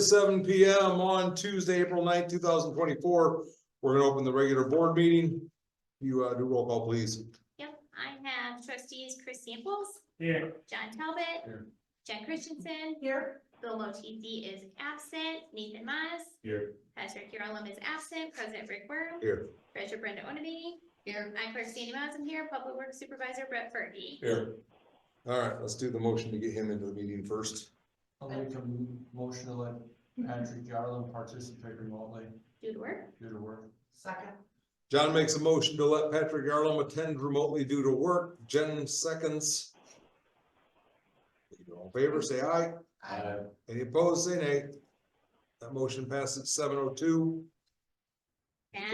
is 7 PM on Tuesday, April 9th, 2024. We're gonna open the regular board meeting. You do roll call, please. Yep, I have trustees Chris Samples, Here. John Talbot, Here. Jen Christensen. Here. Bill Lotisi is absent, Nathan Mize, Here. Patrick Yarlum is absent, President Rick Worm, Here. Treasurer Brenda Onabini. Here. I clerk Sandy Mize, I'm here, Public Works Supervisor Brett Fergie. Here. All right, let's do the motion to get him into the meeting first. I'll make a motion to let Patrick Yarlin participate remotely Do the work. due to work. Second. John makes a motion to let Patrick Yarlum attend remotely due to work. Jen seconds. All in favor, say aye. Any opposed, say nay. That motion passes 702. Matt,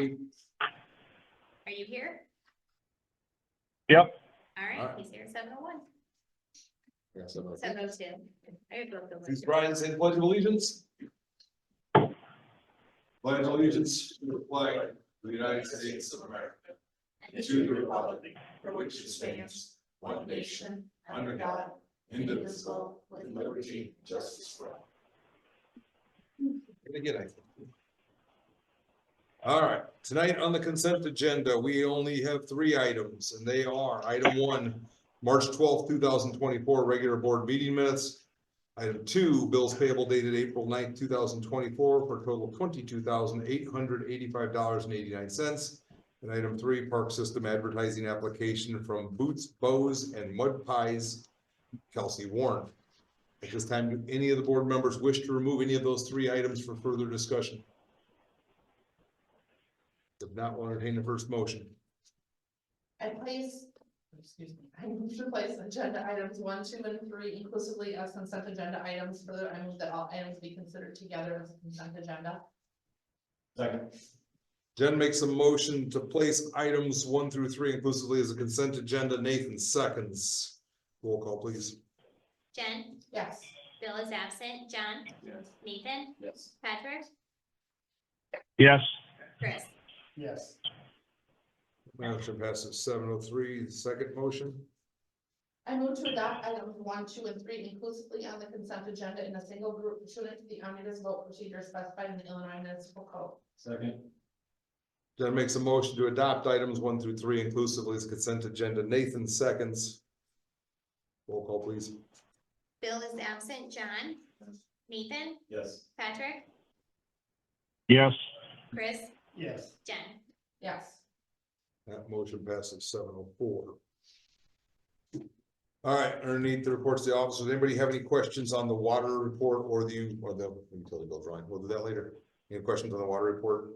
are you here? Yep. All right, Alright. he's here at 7:01. Yeah, 702. 7:02. I gotta go Please, through. Brian, say the pledge of allegiance. Pledge allegiance to the flag of the United States of America, and to the republic for which it stands, one nation, under God, indivisible, with liberty and justice for all. Again, I think. All right, tonight on the consent agenda, we only have 3 items, and they are: item 1, March 12th, 2024, regular board meeting minutes. Item 2, bills payable dated April 9th, 2024, for a total of $22,885.89. And item 3, park system advertising application from Boots, Bows, and Mud Pies, Kelsey Warren. At this time, do any of the board members wish to remove any of those 3 items for further discussion? If not, we'll entertain the first motion. I move to place agenda items 1, 2, and 3 inclusively as consent agenda items. Further, I move that all items be considered together as a consent agenda. Second. Jen makes a motion to place items 1 through 3 inclusively as a consent agenda. Nathan seconds. Roll call, please. Jen, Yes. Bill is absent, John, Yes. Nathan, Yes. Patrick, Yes. Chris. Yes. Motion passes 703. Second motion. I move to adopt items 1, 2, and 3 inclusively on the consent agenda in a single group pursuant to the omnibus vote procedure specified in the Illinois Municipal Code. Second. Jen makes a motion to adopt items 1 through 3 inclusively as consent agenda. Nathan seconds. Roll call, please. Bill is absent, John, Nathan, Yes. Patrick, Yes. Chris, Yes. Jen. Yes. That motion passes 704. All right, underneath the reports of the officers, anybody have any questions on the water report or the utility bill drawing? We'll do that later. Any questions on the water report?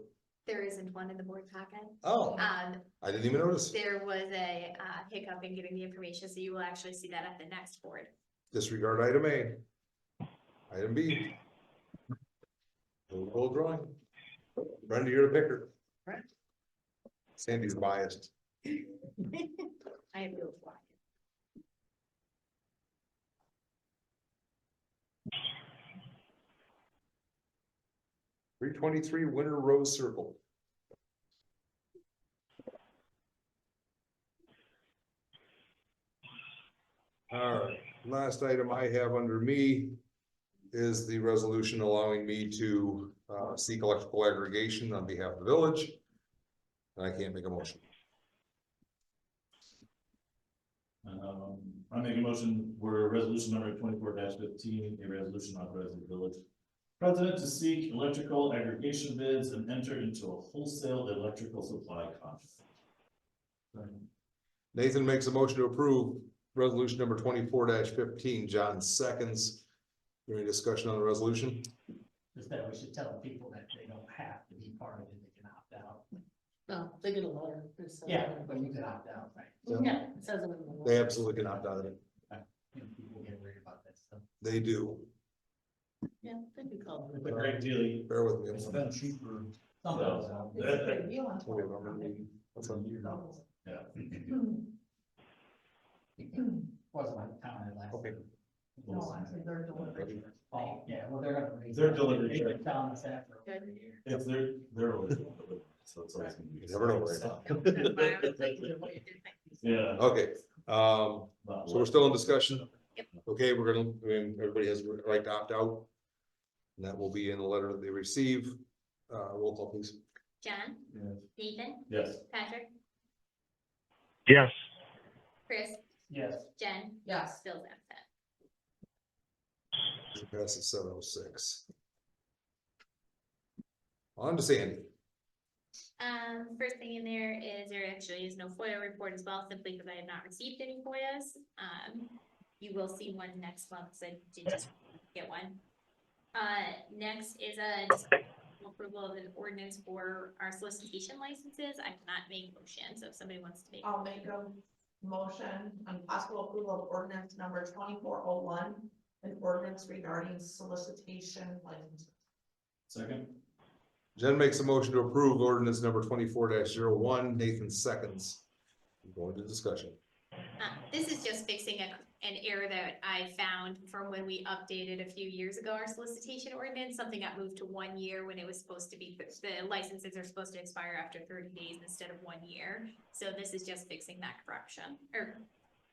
There isn't one in the board packet. Oh, I didn't even notice. There was a hiccup in giving the information, so you will actually see that at the next board. Disregard item A. Item B. Utility drawing. Brenda, you're the picker. Right. Sandy's biased. I have Bill's block. 323 Winter Rose Circle. All right, last item I have under me is the resolution allowing me to seek electrical aggregation on behalf of the village. And I can't make a motion. I make a motion for resolution number 24-15, a resolution authorizing the village president to seek electrical aggregation bids and enter into a wholesale electrical supply contract. Nathan makes a motion to approve resolution number 24-15. John seconds. Any discussion on the resolution? Is that we should tell people that they don't have to be part of it, they can opt out. No, they get a letter. Yeah, but you can opt out, right? Yeah, it says it in the. They absolutely can opt out of it. You know, people get worried about that stuff. They do. Yeah, they can call It's a great deal. Bear with me. It's been cheaper. Some So, of them. it. It's a great deal on top. Wait, I'm- that's on you. Yeah. Wasn't like counted last. Okay. No, actually, they're delivering. Oh, yeah, well, they're gonna raise. They're delivering. They've been telling us that for over a year. If they're original, so it's always gonna be. You never know, right? Yeah. Okay, so we're still in discussion. Yep. Okay, everybody has the right to opt out. And that will be in the letter that they receive. Roll call, please. John, Yes. Nathan, Yes. Patrick, Yes. Chris, Yes. Jen, Yes. Bill's absent. Motion passes 706. On to Sandy. First thing in there is there actually is no FOIA report as well, simply because I have not received any FOIAs. You will see one next month, so I did just get one. Next is a approval of an ordinance for our solicitation licenses. I cannot make motion, so if somebody wants to make. I'll make a motion on possible approval of ordinance number 2401, an ordinance regarding solicitation licenses. Second. Jen makes a motion to approve ordinance number 24-01. Nathan seconds. Going to discussion. This is just fixing an error that I found from when we updated a few years ago, our solicitation ordinance. Something got moved to 1 year when it was supposed to be, the licenses are supposed to expire after 30 days instead of 1 year. So this is just fixing that correction, or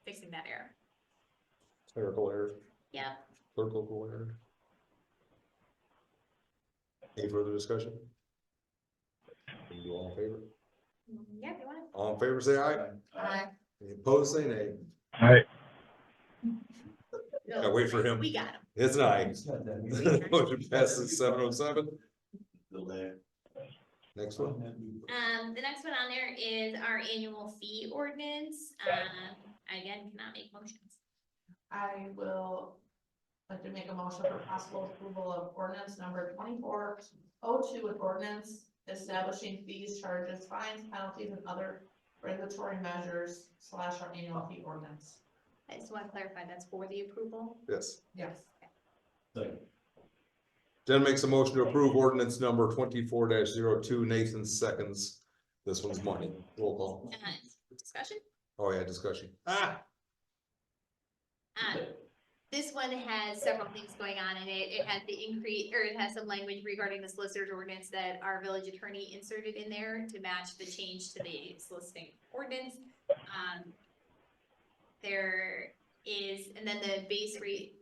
fixing that error. Clerical error, Yeah, clerical error. Any further discussion? You all in favor? yeah, if you want All in favor, say aye. Aye. Any opposed, say nay. Aye. to. Yeah, wait for him. We got him. It's an aye. It's got that. Motion passes 707. Still there. Next one. The next one on there is our annual fee ordinance. Again, cannot make motions. I will like to make a motion for possible approval of ordinance number 2402, an ordinance establishing fees, charges, fines, penalties, and other regulatory measures / our annual fee ordinance. I just want to clarify, that's for the approval. Yes. Yes. Second. Jen makes a motion to approve ordinance number 24-02. Nathan seconds. This one's money. Roll call. Discussion? Oh yeah, discussion. This one has several things going on in it. It has the increase, or it has some language regarding the solicitor's ordinance that our village attorney inserted in there to match the change to the soliciting ordinance. There is, and then the base rate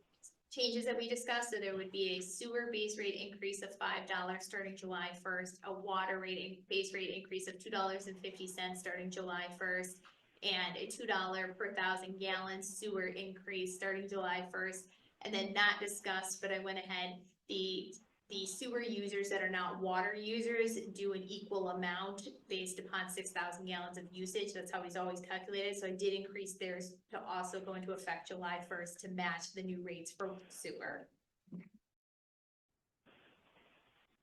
changes that we discussed, so there would be a sewer base rate increase of $5 starting July 1st, a water base rate increase of $2.50 starting July 1st, and a $2 per 1,000 gallons sewer increase starting July 1st. And then not discussed, but I went ahead, the sewer users that are not water users do an equal amount based upon 6,000 gallons of usage. That's how he's always calculated. So I did increase theirs to also go into effect July 1st to match the new rates for sewer.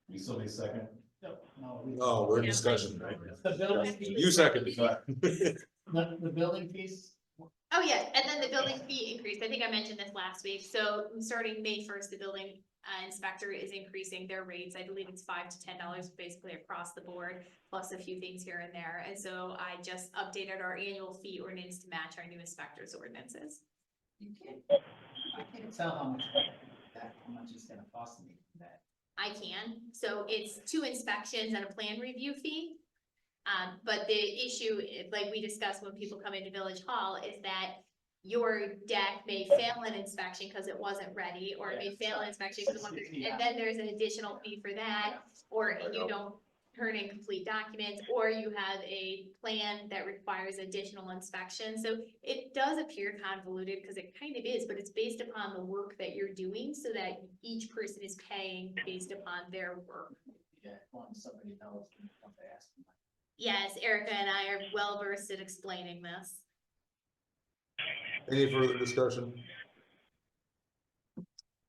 You still need a second? Oh, we're in discussion. The building piece. You second. The building piece. Oh, yeah, and then the building fee increase, I think I mentioned this last week, so starting May 1st, the building inspector is increasing their rates, I believe it's $5 to $10 basically across the board, plus a few things here and there, and so I just updated our annual fee ordinance to match our new inspector's ordinances. I can't tell how much it's gonna cost me for that. I can, so it's 2 inspections and a plan review fee. But the issue, like we discussed when people come into Village Hall, is that your deck may fail an inspection because it wasn't ready, or it may fail an inspection because it wasn't, and then there's an additional fee for that, or you don't turn in complete documents, or you have a plan that requires additional inspection. So it does appear convoluted, because it kind of is, but it's based upon the work that you're doing, so that each person is paying based upon their work. Yeah, want somebody else to come to ask them. Yes, Erica and I are well versed at explaining this. Any further discussion?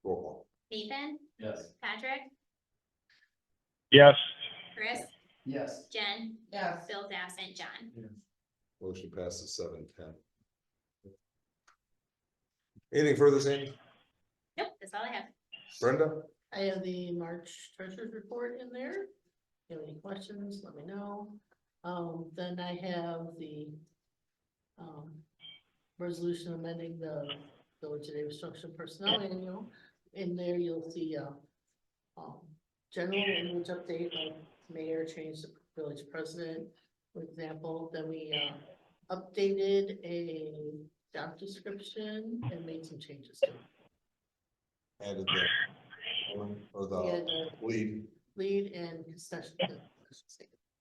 Roll call. Nathan, Yes. Patrick, Yes. Chris, Yes. Jen, Yes. Bill's absent, John. Motion passes 710. Anything further, Sandy? Nope, that's all I have. Brenda? I have the March treasurer's report in there. If you have any questions, let me know. Then I have the resolution amending the Village of Davis Junction Personnel Manual. In there, you'll see general language update, like mayor changed the village president, for example. Then we updated a job description and made some changes to it. Added the or Yeah, the the lead. lead and concession.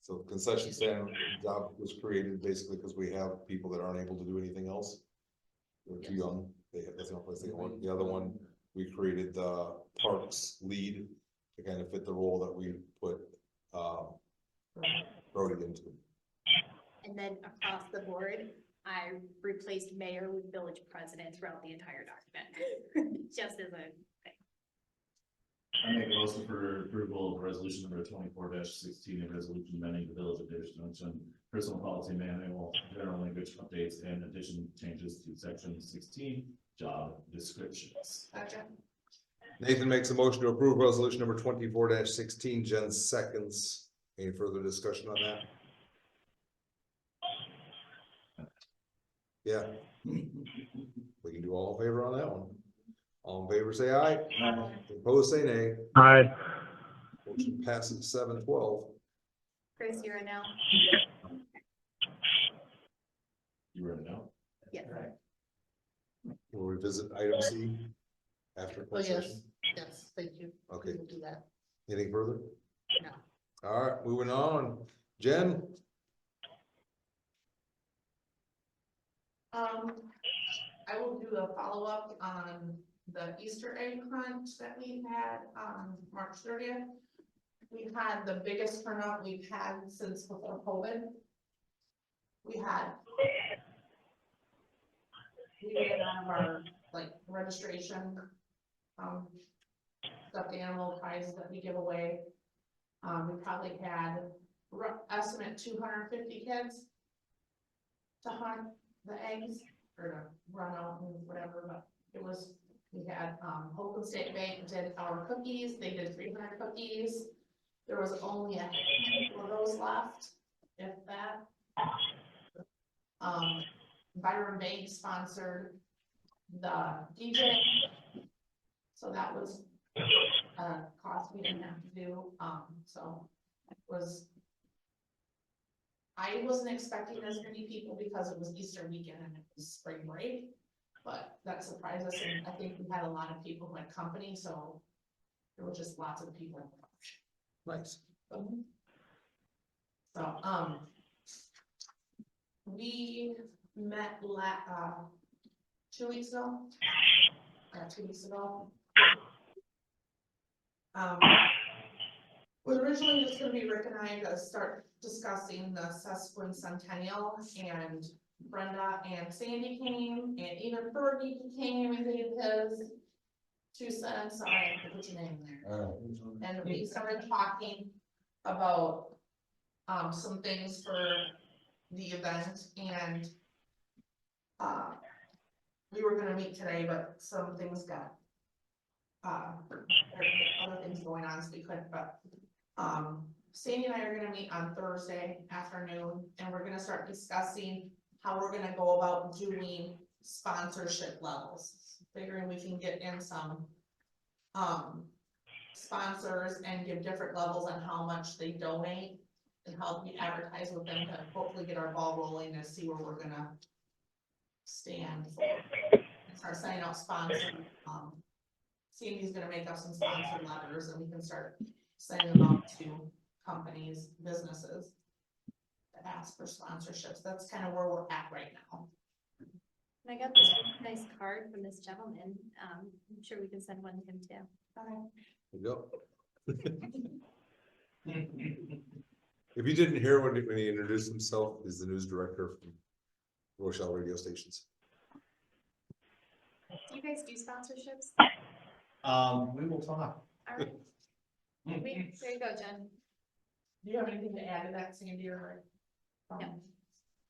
So concession stand job was created basically because we have people that aren't able to do anything else. They're too young, that's the only place they can work. The other one, we created the parks lead to kind of fit the role that we put, Brody into. And then across the board, I replaced mayor with village president throughout the entire document, just as a thing. I make a motion for approval of resolution number 24-16, a resolution amending the village of Davidson Junction personal policy manual, general language updates and addition changes to section 16, job descriptions. Second. Nathan makes a motion to approve resolution number 24-16, Jen seconds. Any further discussion on that? Yeah. We can do all in favor on that one. All in favor, say aye. Opposed, say nay. Aye. Motion passes 7-12. Chris, you're a no? You ready now? Yes. We'll revisit item C after. Oh, closed yes, session. yes, thank you. Okay, We'll do that. anything further? No. All right, moving on. Jen? I will do a follow-up on the Easter egg hunt that we had on March 30th. We had the biggest turnout we've had since before COVID. We did out of our, like, registration, stuffed animal prizes that we give away. We probably had estimate 250 kids to hunt the eggs or to run out and whatever, but it was, we had, Oakland State Bank did our cookies, they did 300 cookies. There was only a handful of those left, if that. Byron Bank sponsored the DJ. So that was a cost we didn't have to do, so it was. I wasn't expecting as many people because it was Easter weekend and it was spring break, but that surprised us, and I think we had a lot of people who had company, so there were just lots of people. Nice. So, we met 2 weeks ago. 2 weeks ago. Was originally just gonna be Rick and I to start discussing the sesquicentennial, and Brenda and Sandy came, and even Fergie came and gave his 2 cents, sorry, I have to put your name there. And we started talking about, some things for the event, and, we were gonna meet today, but some things got, there were other things going on, so we couldn't, but, Sandy and I are gonna meet on Thursday afternoon, and we're gonna start discussing how we're gonna go about doing sponsorship levels. Figuring we can get in some, sponsors and give different levels on how much they donate, and how we advertise with them to hopefully get our ball rolling and see where we're gonna stand for. And start sending out sponsors, Sandy's gonna make up some sponsor letters, and we can start sending them out to companies, businesses to ask for sponsorships. That's kind of where we're at right now. And I got this really nice card from this gentleman. I'm sure we can send one to him too. There you go. If you didn't hear when he introduced himself, he's the news director from Rochelle radio stations. Do you guys do sponsorships? We will talk. All right. There you go, Jen. Do you have anything to add to that, Sandy, or? No.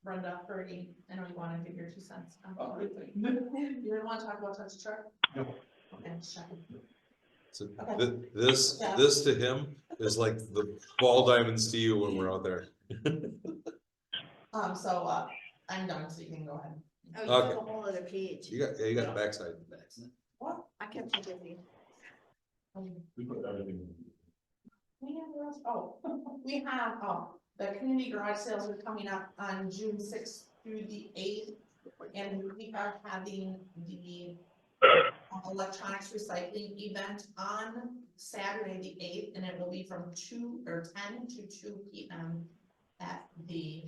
Brenda, Fergie, I know you want to give your 2 cents. Oh, You didn't want to talk about Touch a Truck? No. Okay, just checking. So Okay. this to him is like the ball diamonds to you when we're out there. I'm done, so you can go ahead. Oh, you Okay. have a whole other page. You got the backside. What? I kept you busy. We put everything. We have, the community garage sales are coming up on June 6th through the 8th. And we are having the electronics recycling event on Saturday, the eighth, and it will be from 10 to 2 p.m. at the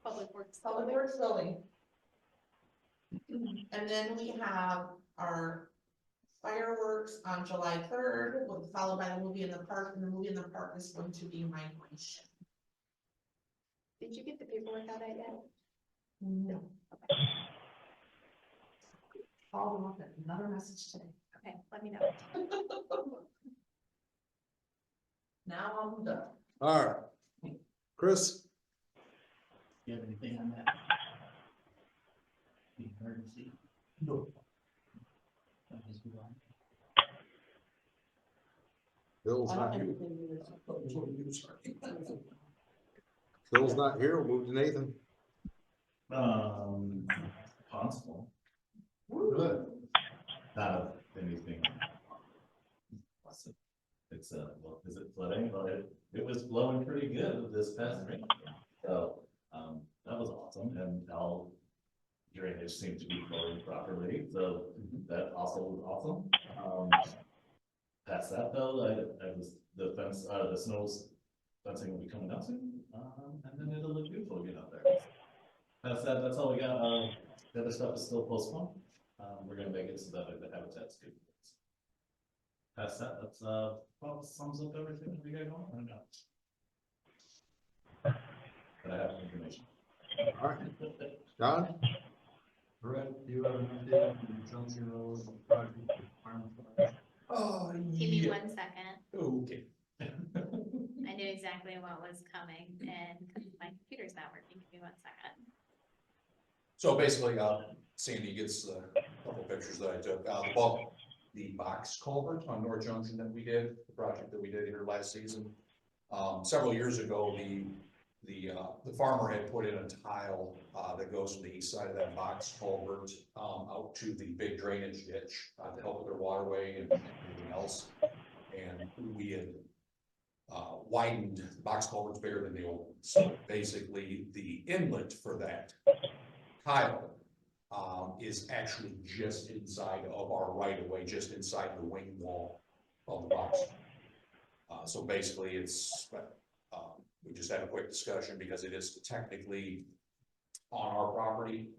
Public Works. Public Works Building. And then we have our fireworks on July 3rd, followed by the movie in the park, and the movie in the park is going to be Migration. Did you get the paperwork out yet? No. Follow them up at another message today. Okay, let me know. Now I'm done. All right. Chris? You have anything on that? The emergency? No. I'll just move on. Bill's I not don't here. have anything new. Bill's not here. We'll move to Nathan. Possible, Good. not anything. It's well, is it flooding? Well, it was blowing pretty good this past rain. So, that was awesome, and all drainage seemed to be flowing properly, so that also was awesome. Past that though, I was, the fence, the snow's fencing will be coming out soon, and then it'll look beautiful again out there. Past that, that's all we got, the other stuff is still postponed, we're gonna make it so that the habitat's good. Past that, that's, probably sums up everything that we got going, I don't know. But I have information. All right. John? Brett, do you have an update on the Junction Road project? Oh, Give me 1 second. Okay. I knew exactly what was coming and my computer's not working. Give me 1 second. So basically, Sandy gets a couple pictures that I took, the box culvert on North Junction that we did, the project that we did here last season. Several years ago, the farmer had put in a tile, that goes from the east side of that box culvert, out to the big drainage ditch, to help with their waterway and everything else. And we had, widened, the box culvert's bigger than the old one. So basically, the inlet for that tile is actually just inside of our right of way, just inside the wing wall of the box. So basically it's, we just had a quick discussion because it is technically on our property.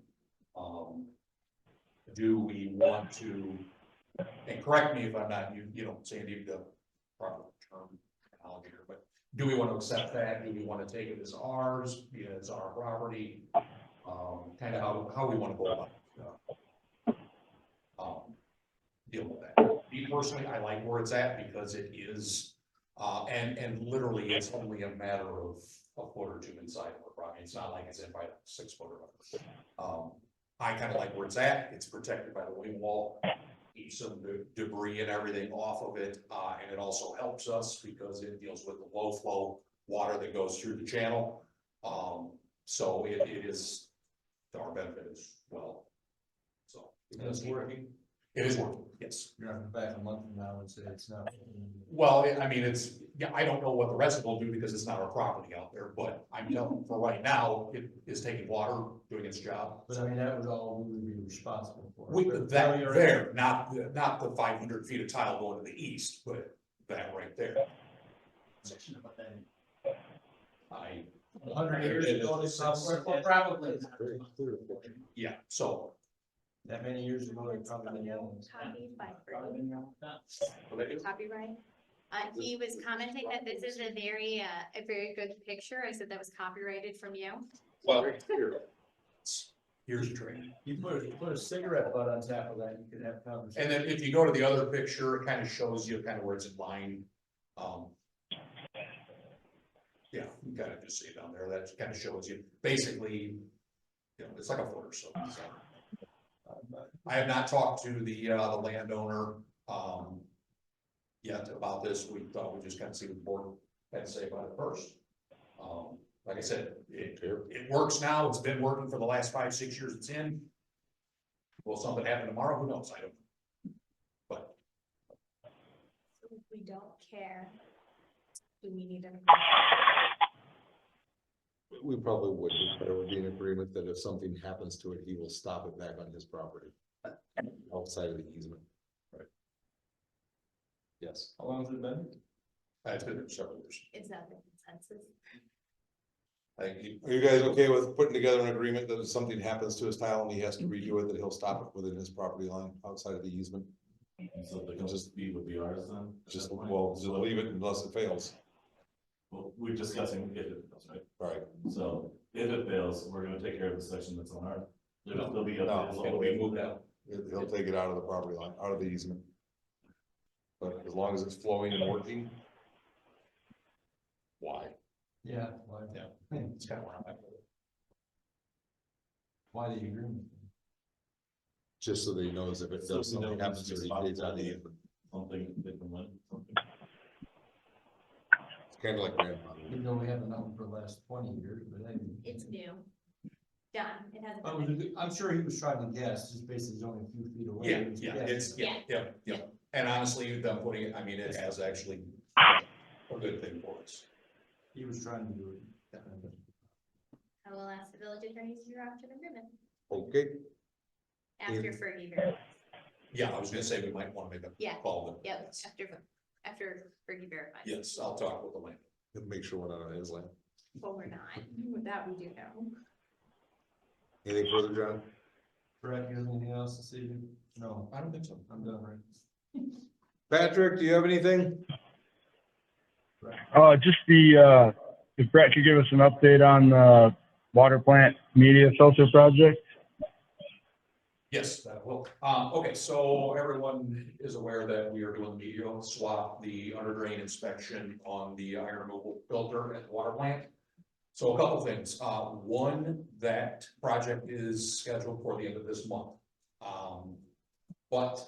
Do we want to, and correct me if I'm not, you know, Sandy, the proper term terminology here, but do we want to accept that? Do we want to take it as ours, because it's our property? Kind of how we want to go about it. Deal with that. Me personally, I like where it's at because it is, and literally it's only a matter of a foot or two inside of our property. It's not like it's in by 6 foot or whatever. I kind of like where it's at. It's protected by the wing wall. Keeps some debris and everything off of it, and it also helps us because it deals with the low flow water that goes through the channel. So it is to our benefit as well. So It's working. it is working, yes. You're not back a month from now and say it's not. Well, I mean, it's, yeah, I don't know what the rest will do because it's not our property out there, but I'm telling you, for right now, it is taking water, doing its job. But I mean, that was all we would be responsible for. We, But that you're- there, not the 500 feet of tile going to the east, but that right there. Section about that. I, 100 years ago, they Probably. Very clear. yeah, so. that many years ago, they probably didn't know. Copied by Probably Brady. been around that. Copyright. He was commenting that this is a very good picture. I said that was copyrighted from you. Well, here's a tree. You put a cigarette butt on top of that, you could have conversation. And then if you go to the other picture, it kind of shows you kind of where it's in line. Yeah, you kind of just see it down there. That kind of shows you basically, you know, it's like a foot or so. So, I have not talked to the landowner, yet about this. We thought we'd just kind of see what the board had to say about it first. Like I said, it works now. It's been working for the last 5-6 years it's in. Will something happen tomorrow? Who knows? I don't. But If we don't care, do we need an? We probably would, but there would be an agreement that if something happens to it, he will stop it back on his property. Outside of the easement. Yes. How long has it been? It's been there several years. Is that the consensus? Thank you. Are you guys okay with putting together an agreement that if something happens to his tile and he has to redo it, that he'll stop it within his property line outside of the easement? And so the just B would be ours then? at Just, that point? well, just leave it unless it fails. Well, we're discussing if it fails, right? Right. So if it fails, we're gonna take care of the section that's on our. There'll be. No, It'll be moved out. He'll take it out of the property line, out of the easement. But as long as it's flowing and working. Why? Yeah. Why? Yeah. It's kind of where I'm at with it. Why the agreement? Just so that he knows if it So does we know something happens to who's it, he pays out the responsible. easement. Something, different one, something. It's kind of like grandfather. Even though we haven't known for the last 20 years, but anyway. It's new. Done, it hasn't. I been- was- I'm sure he was trying to guess, just basically he's only a few feet away. Yeah, He was yeah, guessing. it's, yeah. And honestly, them putting it, I mean, it has actually a good thing for us. He was trying to do it. I will ask the village attorneys to draft an agreement Okay, after Yeah. Fergie verifies. Yeah, I was gonna say we might wanna make a Yeah. call. to- Yep, after Fergie verifies. Yes, I'll talk with the land. make sure we're not on his land. Well, we're not, with that we do know. Anything further, John? Brett, you have anything else this evening? No, I don't think so. I'm done, right? Patrick, do you have anything? Just if Brett could give us an update on the water plant media filter project. Yes, that will. Okay, so everyone is aware that we are doing the media swap, the under drain inspection on the iron removal filter at the water plant. So a couple things. One, that project is scheduled for the end of this month. But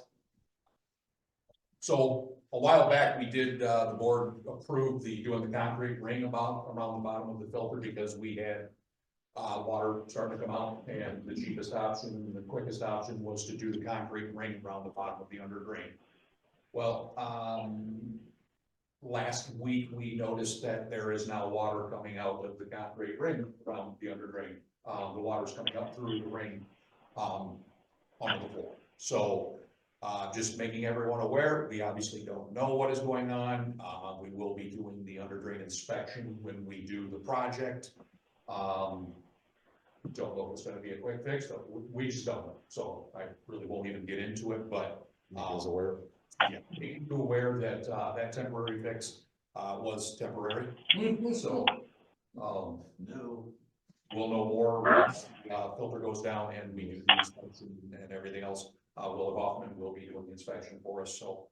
so a while back, we did, the board approved doing the concrete ring around the bottom of the filter because we had water starting to come out, and the cheapest option, the quickest option was to do the concrete ring around the bottom of the under drain. Well, last week, we noticed that there is now water coming out of the concrete ring around the under drain. The water's coming up through the ring, onto the floor. So, just making everyone aware, we obviously don't know what is going on. We will be doing the under drain inspection when we do the project. Don't know if it's gonna be a quick fix, but we just don't know, so I really won't even get into it, but. I was aware. Yeah, being aware that, that temporary fix, was temporary, so, no. We'll know more once, filter goes down and we do the inspection and everything else. Willa Hoffman will be doing the inspection for us, so,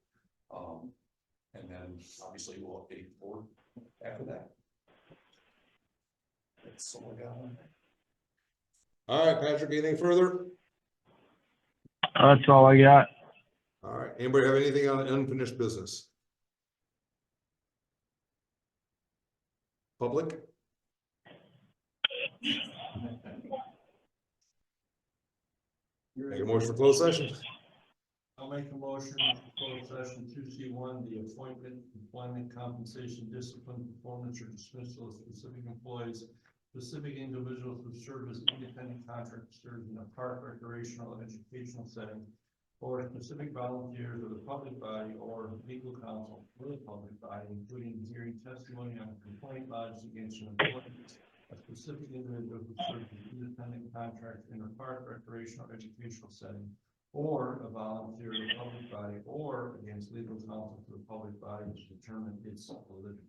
and then obviously we'll update the board after that. That's all I got on that. All right, Patrick, anything further? That's all I got. All right, anybody have anything on unfinished business? Public? Make a motion for closed session. I'll make a motion for closed session 2C1, the appointment, employment, compensation, discipline, performance, or dismissal of specific employees, specific individuals who serve as independent contractors in a park, recreational, and educational setting, or specific volunteers of the public body or legal counsel for the public body, including hearing testimony on a complaint lodged against an employee, a specific individual who serves as an independent contractor in a park, recreational, or educational setting, or a volunteer of the public body, or against legal counsel for the public body to determine its validity.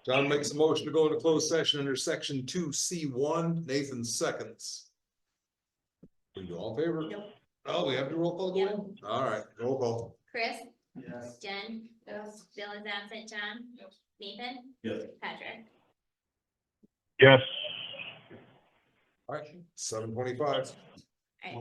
John makes a motion to go into closed session under section 2C1. Nathan seconds. We do all in favor? Nope. Oh, we have to roll call Yep. going? All right, roll call. Chris, Yes. Jen? Yes. Bill is absent, John? Yes. Nathan? Yes. Patrick? Yes. All right, 7:25. Alright.